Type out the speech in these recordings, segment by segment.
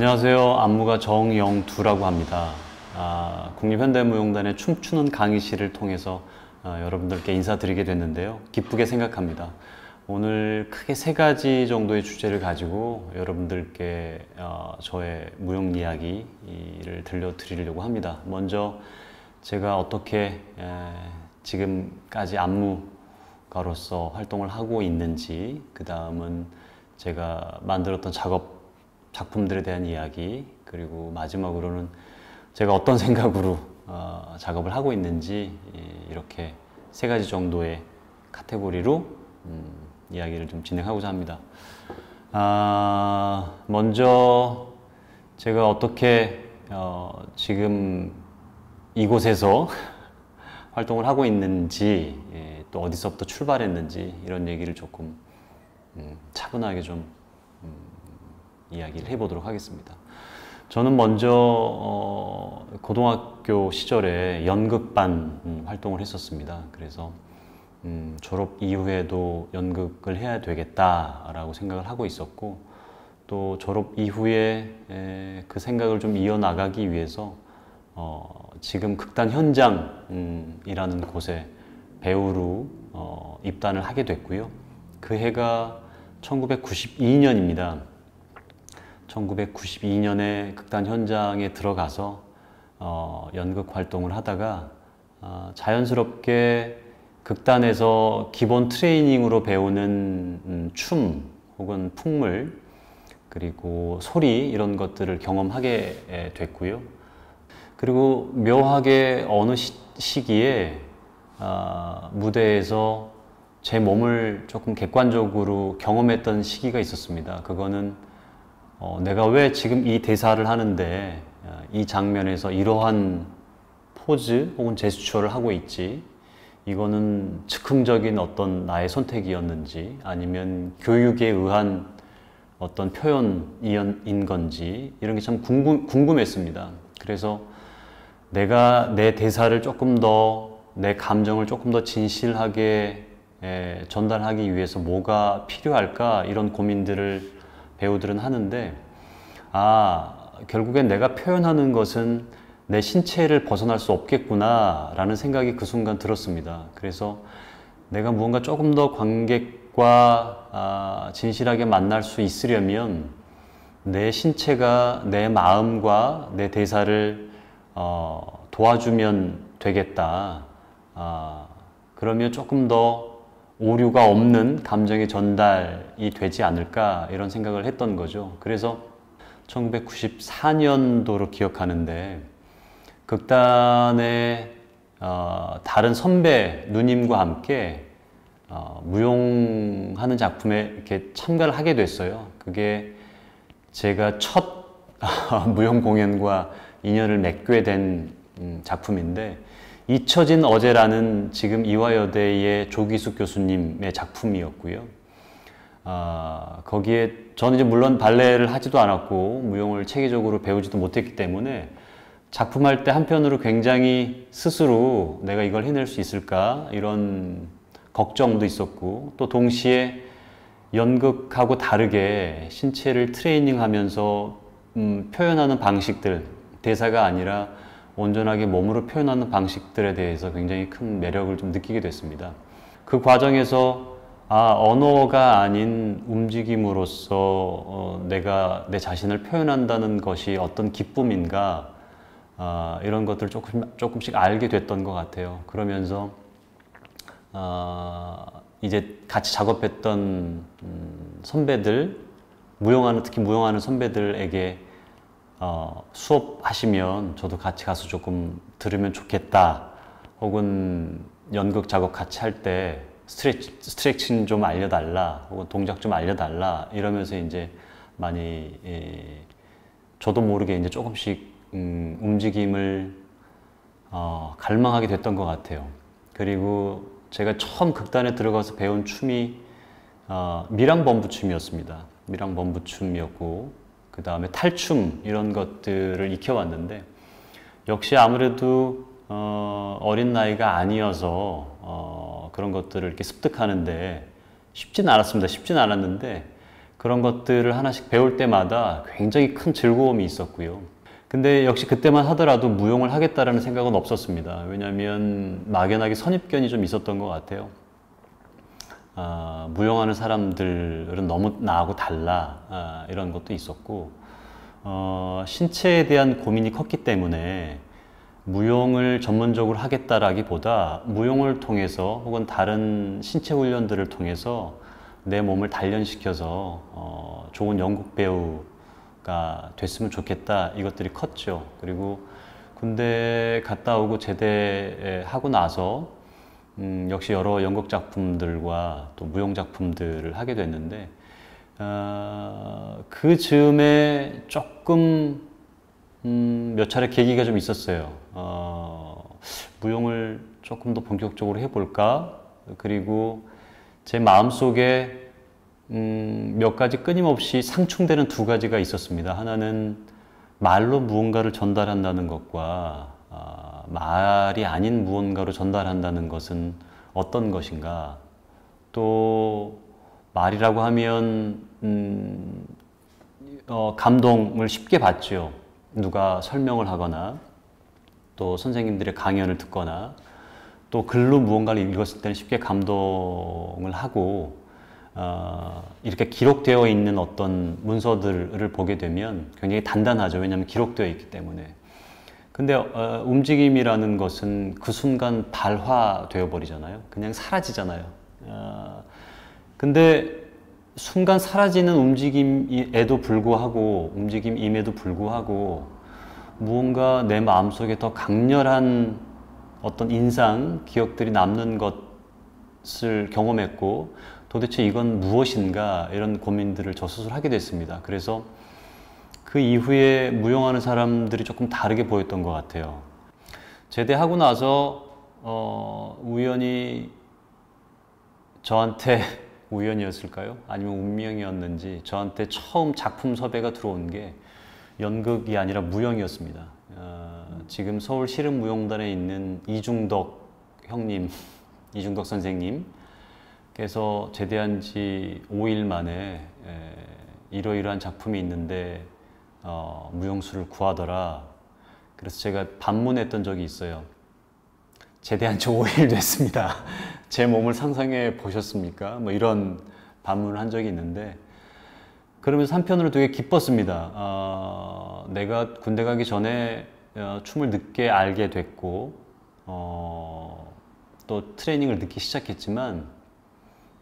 안녕하세요. 안무가 정영두라고 합니다. 국립현대무용단의 춤추는 강의실을 통해서 여러분들께 인사드리게 됐는데요. 기쁘게 생각합니다. 오늘 크게 세 가지 정도의 주제를 가지고 여러분들께 저의 무용 이야기를 들려드리려고 합니다. 먼저 제가 어떻게 지금까지 안무가로서 활동을 하고 있는지, 그 다음은 제가 만들었던 작품들에 대한 이야기, 그리고 마지막으로는 제가 어떤 생각으로 작업을 하고 있는지, 이렇게 세 가지 정도의 카테고리로 이야기를 좀 진행하고자 합니다. 먼저 제가 어떻게 지금 이곳에서 활동을 하고 있는지, 또 어디서부터 출발했는지 이런 얘기를 조금 차분하게 좀 이야기를 해보도록 하겠습니다. 저는 먼저 고등학교 시절에 연극반 활동을 했었습니다. 그래서 졸업 이후에도 연극을 해야 되겠다라고 생각을 하고 있었고, 또 졸업 이후에 그 생각을 좀 이어나가기 위해서 지금 극단 현장이라는 곳에 배우로 입단을 하게 됐고요. 그 해가 1992년입니다. 1992년에 극단 현장에 들어가서 연극 활동을 하다가 자연스럽게 극단에서 기본 트레이닝으로 배우는 춤 혹은 풍물, 그리고 소리, 이런 것들을 경험하게 됐고요. 그리고 묘하게 어느 시기에 무대에서 제 몸을 조금 객관적으로 경험했던 시기가 있었습니다. 그거는 내가 왜 지금 이 대사를 하는데 이 장면에서 이러한 포즈 혹은 제스처를 하고 있지, 이거는 즉흥적인 어떤 나의 선택이었는지 아니면 교육에 의한 어떤 표현인 건지, 이런 게 참 궁금했습니다. 그래서 내가 내 대사를 조금 더, 내 감정을 조금 더 진실하게 전달하기 위해서 뭐가 필요할까, 이런 고민들을 배우들은 하는데, 결국엔 내가 표현하는 것은 내 신체를 벗어날 수 없겠구나 라는 생각이 그 순간 들었습니다. 그래서 내가 무언가 조금 더 관객과 진실하게 만날 수 있으려면 내 신체가 내 마음과 내 대사를 도와주면 되겠다. 그러면 조금 더 오류가 없는 감정의 전달이 되지 않을까, 이런 생각을 했던 거죠. 그래서 1994년도로 기억하는데, 극단의 다른 선배 누님과 함께 무용하는 작품에 이렇게 참가를 하게 됐어요. 그게 제가 첫 무용 공연과 인연을 맺게 된 작품인데, 잊혀진 어제라는 지금 이화여대의 조기숙 교수님의 작품이었고요. 거기에 저는 이제 물론 발레를 하지도 않았고 무용을 체계적으로 배우지도 못했기 때문에 작품할 때 한편으로 굉장히 스스로 내가 이걸 해낼 수 있을까, 이런 걱정도 있었고, 또 동시에 연극하고 다르게 신체를 트레이닝하면서 표현하는 방식들, 대사가 아니라 온전하게 몸으로 표현하는 방식들에 대해서 굉장히 큰 매력을 좀 느끼게 됐습니다. 그 과정에서 언어가 아닌 움직임으로써 내가 내 자신을 표현한다는 것이 어떤 기쁨인가, 이런 것들을 조금씩 알게 됐던 것 같아요. 그러면서 이제 같이 작업했던 선배들, 특히 무용하는 선배들에게 수업하시면 저도 같이 가서 조금 들으면 좋겠다, 혹은 연극 작업 같이 할 때 스트레칭 좀 알려달라, 혹은 동작 좀 알려달라, 이러면서 이제 많이 저도 모르게 이제 조금씩 움직임을 갈망하게 됐던 것 같아요. 그리고 제가 처음 극단에 들어가서 배운 춤이 밀항범부춤이었습니다. 밀항범부춤이었고, 그 다음에 탈춤, 이런 것들을 익혀왔는데, 역시 아무래도 어린 나이가 아니어서 그런 것들을 이렇게 습득하는데 쉽지는 않았습니다. 쉽지는 않았는데, 그런 것들을 하나씩 배울 때마다 굉장히 큰 즐거움이 있었고요. 근데 역시 그때만 하더라도 무용을 하겠다라는 생각은 없었습니다. 왜냐하면 막연하게 선입견이 좀 있었던 것 같아요. 무용하는 사람들은 너무 나하고 달라, 이런 것도 있었고, 신체에 대한 고민이 컸기 때문에 무용을 전문적으로 하겠다라기보다 무용을 통해서 혹은 다른 신체 훈련들을 통해서 내 몸을 단련시켜서 좋은 연극 배우가 됐으면 좋겠다, 이것들이 컸죠. 그리고 군대 갔다 오고 제대하고 나서 역시 여러 연극 작품들과 또 무용 작품들을 하게 됐는데, 그 즈음에 조금 몇 차례 계기가 좀 있었어요. 무용을 조금 더 본격적으로 해볼까? 그리고 제 마음속에 몇 가지 끊임없이 상충되는 두 가지가 있었습니다. 하나는 말로 무언가를 전달한다는 것과 말이 아닌 무언가로 전달한다는 것은 어떤 것인가? 또 말이라고 하면 감동을 쉽게 받죠. 누가 설명을 하거나 또 선생님들의 강연을 듣거나 또 글로 무언가를 읽었을 때는 쉽게 감동을 하고, 이렇게 기록되어 있는 어떤 문서들을 보게 되면 굉장히 단단하죠. 왜냐하면 기록되어 있기 때문에. 근데 움직임이라는 것은 그 순간 발화되어 버리잖아요. 그냥 사라지잖아요. 근데 순간 사라지는 움직임에도 불구하고, 움직임임에도 불구하고 무언가 내 마음속에 더 강렬한 어떤 인상, 기억들이 남는 것을 경험했고, 도대체 이건 무엇인가, 이런 고민들을 저 스스로 하게 됐습니다. 그래서 그 이후에 무용하는 사람들이 조금 다르게 보였던 것 같아요. 제대하고 나서 우연히 저한테 우연이었을까요? 아니면 운명이었는지 저한테 처음 작품 섭외가 들어온 게 연극이 아니라 무용이었습니다. 지금 서울 시름무용단에 있는 이중덕 형님, 이중덕 선생님께서 제대한 지 5일 만에 이러이러한 작품이 있는데 무용수를 구하더라. 그래서 제가 반문했던 적이 있어요. 제대한 지 5일 됐습니다. 제 몸을 상상해 보셨습니까? 뭐 이런 반문을 한 적이 있는데, 그러면서 한편으로 되게 기뻤습니다. 내가 군대 가기 전에 춤을 늦게 알게 됐고, 또 트레이닝을 늦게 시작했지만,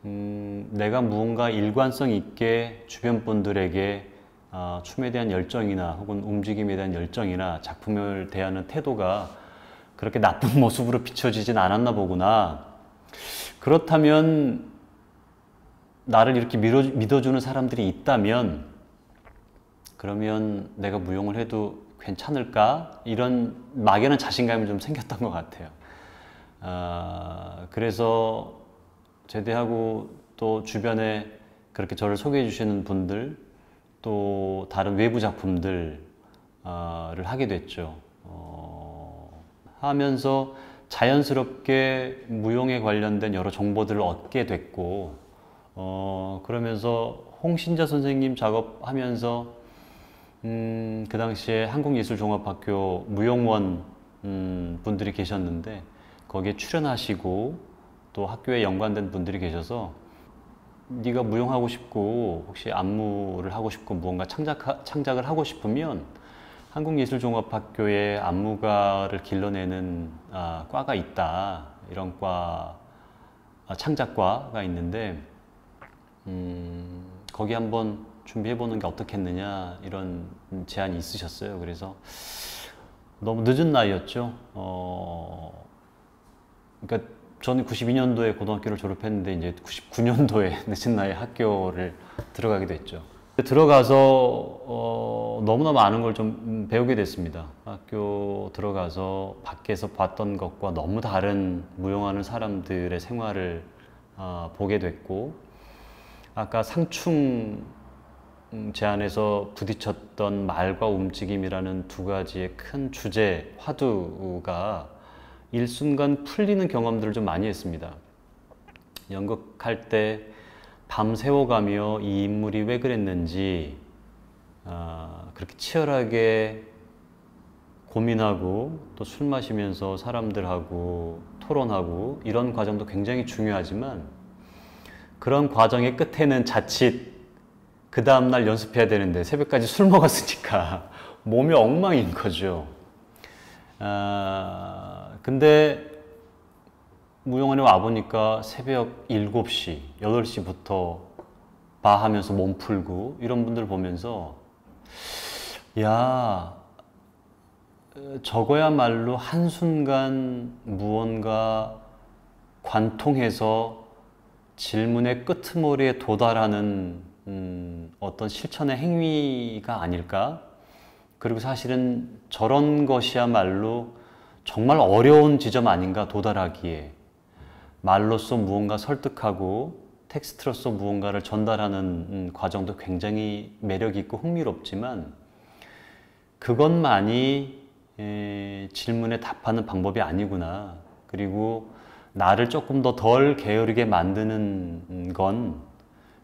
내가 무언가 일관성 있게 주변 분들에게 춤에 대한 열정이나 혹은 움직임에 대한 열정이나 작품을 대하는 태도가 그렇게 나쁜 모습으로 비춰지진 않았나 보구나. 그렇다면 나를 이렇게 믿어주는 사람들이 있다면 그러면 내가 무용을 해도 괜찮을까? 이런 막연한 자신감이 좀 생겼던 것 같아요. 그래서 제대하고 또 주변에 그렇게 저를 소개해 주시는 분들, 또 다른 외부 작품들을 하게 됐죠. 하면서 자연스럽게 무용에 관련된 여러 정보들을 얻게 됐고, 그러면서 홍신자 선생님 작업하면서 그 당시에 한국예술종합학교 무용원 분들이 계셨는데 거기에 출연하시고 또 학교에 연관된 분들이 계셔서 네가 무용하고 싶고 혹시 안무를 하고 싶고 무언가 창작을 하고 싶으면 한국예술종합학교에 안무가를 길러내는 과가 있다. 이런 과, 창작과가 있는데 거기 한번 준비해보는 게 어떻겠느냐, 이런 제안이 있으셨어요. 그래서 너무 늦은 나이였죠. 그러니까 저는 92년도에 고등학교를 졸업했는데 이제 99년도에 늦은 나이에 학교를 들어가게 됐죠. 들어가서 너무나 많은 걸 좀 배우게 됐습니다. 학교 들어가서 밖에서 봤던 것과 너무 다른 무용하는 사람들의 생활을 보게 됐고, 아까 상충 제안에서 부딪혔던 말과 움직임이라는 두 가지의 큰 주제, 화두가 일순간 풀리는 경험들을 좀 많이 했습니다. 연극할 때 밤 새워가며 이 인물이 왜 그랬는지 그렇게 치열하게 고민하고 또 술 마시면서 사람들하고 토론하고 이런 과정도 굉장히 중요하지만 그런 과정의 끝에는 자칫 그 다음날 연습해야 되는데 새벽까지 술 먹었으니까 몸이 엉망인 거죠. 근데 무용원에 와보니까 새벽 7시, 8시부터 바 하면서 몸 풀고 이런 분들 보면서 야, 저거야말로 한순간 무언가 관통해서 질문의 끄트머리에 도달하는 어떤 실천의 행위가 아닐까? 그리고 사실은 저런 것이야말로 정말 어려운 지점 아닌가 도달하기에 말로써 무언가 설득하고 텍스트로서 무언가를 전달하는 과정도 굉장히 매력 있고 흥미롭지만 그것만이 질문에 답하는 방법이 아니구나. 그리고 나를 조금 더 덜 게으르게 만드는 건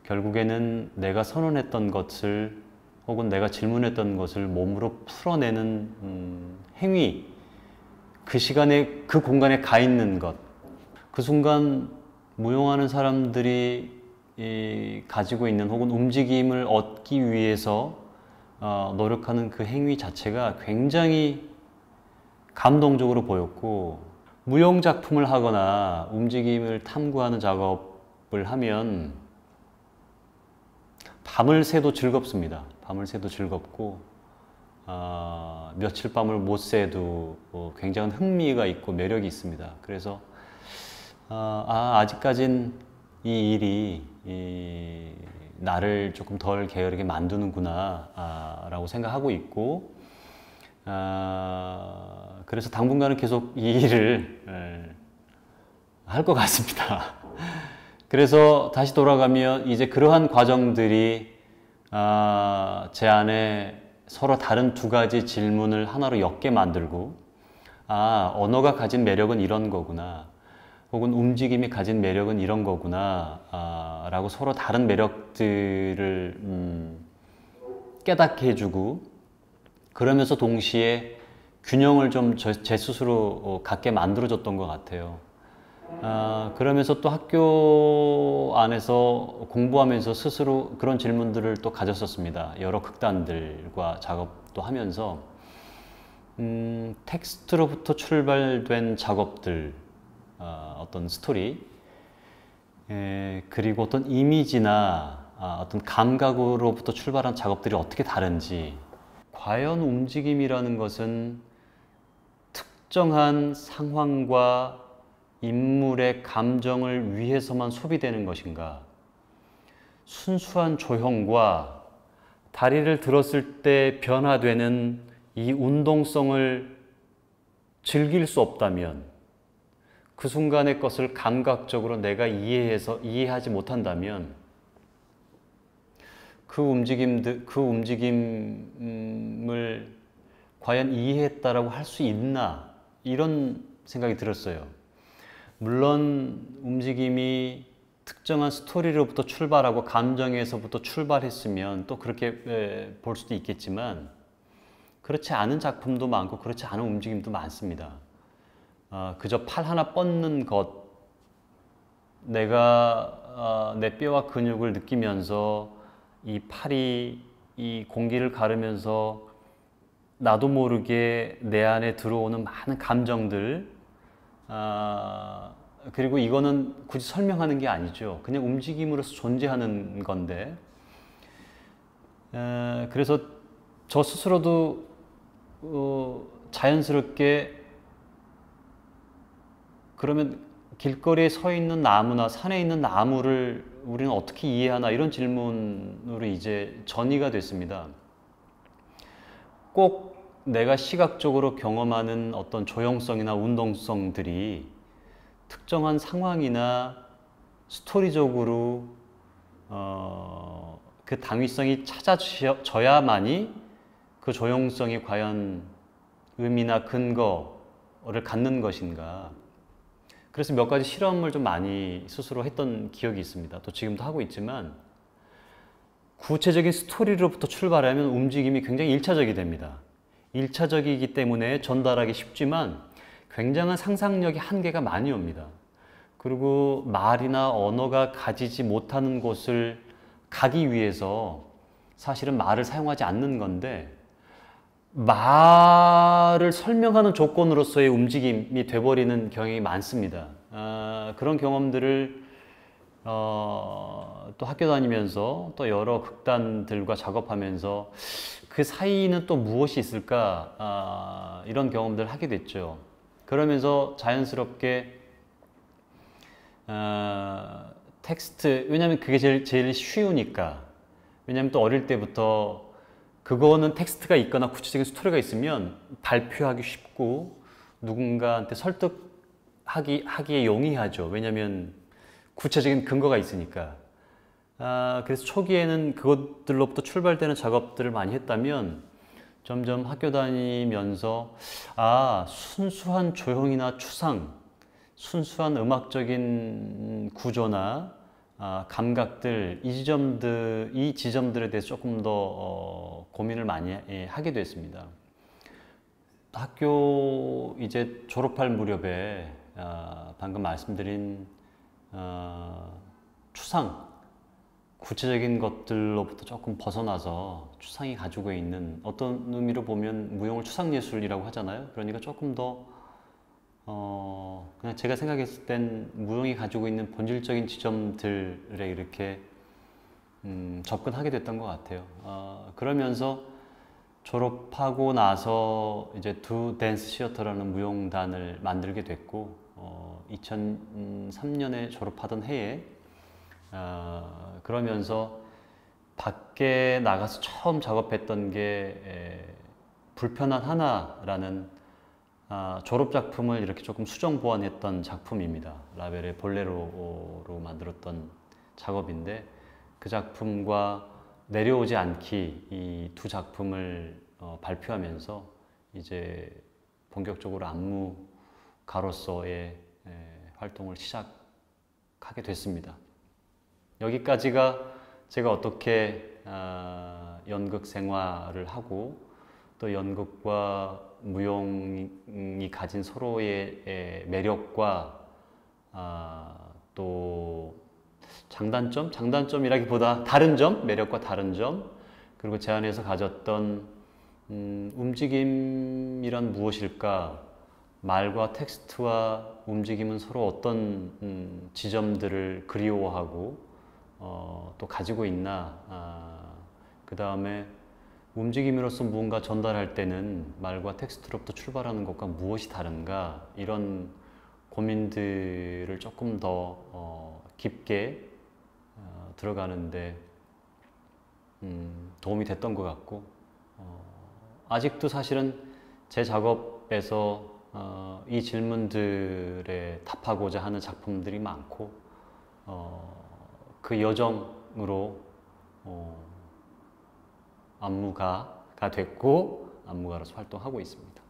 결국에는 내가 선언했던 것을 혹은 내가 질문했던 것을 몸으로 풀어내는 행위, 그 시간에 그 공간에 가 있는 것, 그 순간 무용하는 사람들이 가지고 있는 혹은 움직임을 얻기 위해서 노력하는 그 행위 자체가 굉장히 감동적으로 보였고, 무용 작품을 하거나 움직임을 탐구하는 작업을 하면 밤을 새도 즐겁습니다. 밤을 새도 즐겁고 며칠 밤을 못 새도 굉장한 흥미가 있고 매력이 있습니다. 그래서 아직까진 이 일이 나를 조금 덜 게으르게 만드는구나 라고 생각하고 있고, 그래서 당분간은 계속 이 일을 할 것 같습니다. 그래서 다시 돌아가면 이제 그러한 과정들이 제 안에 서로 다른 두 가지 질문을 하나로 엮게 만들고, 언어가 가진 매력은 이런 거구나, 혹은 움직임이 가진 매력은 이런 거구나 라고 서로 다른 매력들을 깨닫게 해주고, 그러면서 동시에 균형을 좀 제 스스로 갖게 만들어줬던 것 같아요. 그러면서 또 학교 안에서 공부하면서 스스로 그런 질문들을 또 가졌었습니다. 여러 극단들과 작업도 하면서 텍스트로부터 출발된 작업들, 어떤 스토리, 그리고 어떤 이미지나 어떤 감각으로부터 출발한 작업들이 어떻게 다른지, 과연 움직임이라는 것은 특정한 상황과 인물의 감정을 위해서만 소비되는 것인가? 순수한 조형과 다리를 들었을 때 변화되는 이 운동성을 즐길 수 없다면, 그 순간의 것을 감각적으로 내가 이해하지 못한다면 그 움직임을 과연 이해했다라고 할 수 있나? 이런 생각이 들었어요. 물론 움직임이 특정한 스토리로부터 출발하고 감정에서부터 출발했으면 또 그렇게 볼 수도 있겠지만, 그렇지 않은 작품도 많고 그렇지 않은 움직임도 많습니다. 그저 팔 하나 뻗는 것, 내가 내 뼈와 근육을 느끼면서 이 팔이 이 공기를 가르면서 나도 모르게 내 안에 들어오는 많은 감정들, 그리고 이거는 굳이 설명하는 게 아니죠. 그냥 움직임으로서 존재하는 건데, 그래서 저 스스로도 자연스럽게 그러면 길거리에 서 있는 나무나 산에 있는 나무를 우리는 어떻게 이해하나, 이런 질문으로 이제 전이가 됐습니다. 꼭 내가 시각적으로 경험하는 어떤 조형성이나 운동성들이 특정한 상황이나 스토리적으로 그 당위성이 찾아져야만이 그 조형성이 과연 의미나 근거를 갖는 것인가. 그래서 몇 가지 실험을 좀 많이 스스로 했던 기억이 있습니다. 또 지금도 하고 있지만 구체적인 스토리로부터 출발하면 움직임이 굉장히 일차적이 됩니다. 일차적이기 때문에 전달하기 쉽지만 굉장한 상상력의 한계가 많이 옵니다. 그리고 말이나 언어가 가지지 못하는 곳을 가기 위해서 사실은 말을 사용하지 않는 건데 말을 설명하는 조건으로서의 움직임이 돼버리는 경향이 많습니다. 그런 경험들을 또 학교 다니면서 또 여러 극단들과 작업하면서 그 사이는 또 무엇이 있을까 이런 경험들을 하게 됐죠. 그러면서 자연스럽게 텍스트, 왜냐하면 그게 제일 쉬우니까. 왜냐하면 또 어릴 때부터 그거는 텍스트가 있거나 구체적인 스토리가 있으면 발표하기 쉽고 누군가한테 설득하기에 용이하죠. 왜냐하면 구체적인 근거가 있으니까. 그래서 초기에는 그것들로부터 출발되는 작업들을 많이 했다면 점점 학교 다니면서 순수한 조형이나 추상, 순수한 음악적인 구조나 감각들, 이 지점들에 대해서 조금 더 고민을 많이 하게 됐습니다. 학교 이제 졸업할 무렵에 방금 말씀드린 추상, 구체적인 것들로부터 조금 벗어나서 추상이 가지고 있는, 어떤 의미로 보면 무용을 추상예술이라고 하잖아요. 그러니까 조금 더 그냥 제가 생각했을 땐 무용이 가지고 있는 본질적인 지점들에 이렇게 접근하게 됐던 것 같아요. 그러면서 졸업하고 나서 이제 두 댄스 시어터라는 무용단을 만들게 됐고 2003년에 졸업하던 해에 그러면서 밖에 나가서 처음 작업했던 게 불편한 하나라는 졸업 작품을 이렇게 조금 수정 보완했던 작품입니다. 라벨의 볼레로로 만들었던 작업인데 그 작품과 내려오지 않기 이 두 작품을 발표하면서 이제 본격적으로 안무가로서의 활동을 시작하게 됐습니다. 여기까지가 제가 어떻게 연극 생활을 하고 또 연극과 무용이 가진 서로의 매력과 또 장단점이라기보다 다른 점, 매력과 다른 점, 그리고 제 안에서 가졌던 움직임이란 무엇일까? 말과 텍스트와 움직임은 서로 어떤 지점들을 그리워하고 또 가지고 있나? 그 다음에 움직임으로써 무언가 전달할 때는 말과 텍스트로부터 출발하는 것과 무엇이 다른가? 이런 고민들을 조금 더 깊게 들어가는데 도움이 됐던 것 같고 아직도 사실은 제 작업에서 이 질문들에 답하고자 하는 작품들이 많고 그 여정으로 안무가가 됐고 안무가로서 활동하고 있습니다.